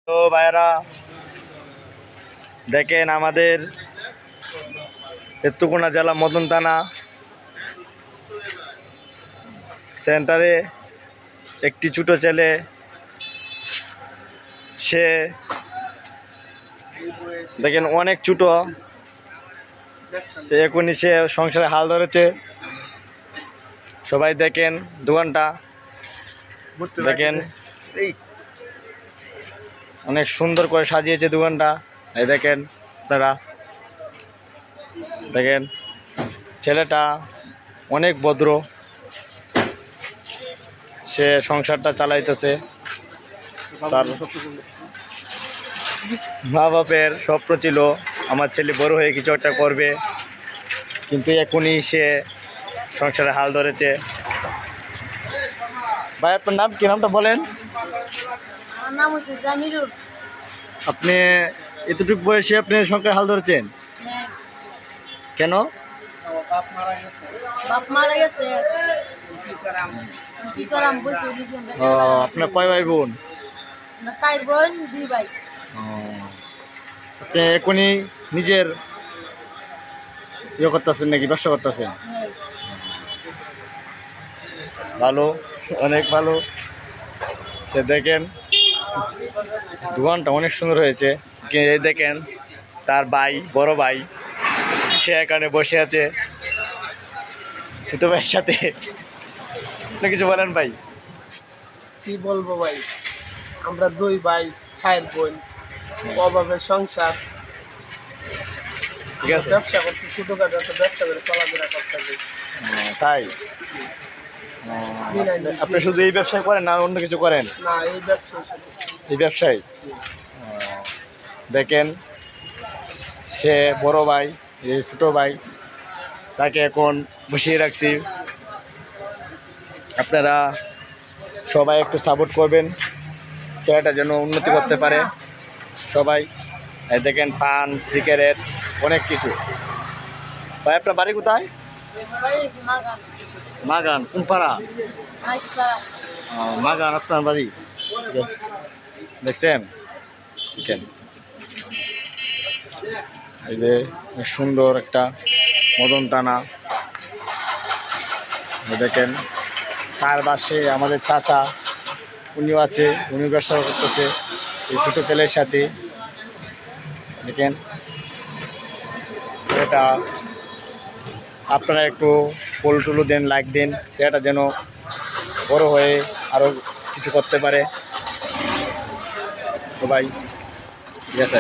তো ভাইরা দেখেন আমাদের নেত্রকোনা জেলা মদন থানা সেন্টারে একটি ছোট ছেলে, সে দেখেন অনেক ছোট, সে এখনই সে সংসারে হাল ধরেছে। সবাই দেখেন দোকানটা দেখেন, অনেক সুন্দর করে সাজিয়েছে দোকানটা। এই দেখেন আপনারা দেখেন, ছেলেটা অনেক ভদ্র, সে সংসারটা চালাইতেছে। তার মা বাপের স্বপ্ন ছিল আমার ছেলে বড় হয়ে কিছু একটা করবে, কিন্তু এখনই সে সংসারে হাল ধরেছে। ভাই আপনার নাম কি, নামটা বলেন? আমার নাম হচ্ছে জামিরুল। আপনি এতটুকু বয়সে আপনি সংসারে হাল ধরেছেন হ্যাঁ, কেন? বাপ মারা গেছে। কি করাম বলতে ও, আপনার কয় ভাই বোন? চার বোন, 2 ভাই। আপনি এখনই নিজের ইয়ে করতেছেন নাকি, ব্যবসা করতেছেন? হ্যাঁ। ভালো, অনেক ভালো। তো দেখেন দোকানটা অনেক সুন্দর হয়েছে। এই দেখেন তার ভাই, বড় ভাই, সে এখানে বসে আছে ছোট ভাইয়ের সাথে। আপনি কিছু বলেন ভাই? কি বলবো ভাই, আমরা 2 ভাই 4 বোন, অভাবের সংসার, ঠিক আছে, ব্যবসা করছি, ছোটখাটো একটা ব্যবসা করে চলাফেরা করতেছি। তাই আপনি শুধু এই ব্যবসায় করেন না অন্য কিছু করেন? না, এই ব্যবসা এই ব্যবসায় দেখেন, সে বড় ভাই, এই ছোট ভাই, তাকে এখন বসিয়ে রাখছি। আপনারা সবাই একটু সাপোর্ট করবেন, ছেলেটা যেন উন্নতি করতে পারে সবাই। এই দেখেন পান, সিগারেট, অনেক কিছু। ভাই আপনার বাড়ি কোথায়? বাড়ি হচ্ছে মাগান। মাগান কোন পাড়া? মাইসপাড়া। মাগান আপনার বাড়ি, ঠিক আছে। দেখছেন দেখেন, এই যে সুন্দর একটা মদন টানা। দেখেন তার পাশে আমাদের চাচা, উনিও আছে, উনি ব্যবসা করতেছে এই ছোটো ছেলের সাথে। দেখেন এটা আপনারা একটু ফলো টুলো দেন, লাইক দিন, সেটা যেন বড় হয়ে আরও কিছু করতে পারে সবাই, ঠিক আছে।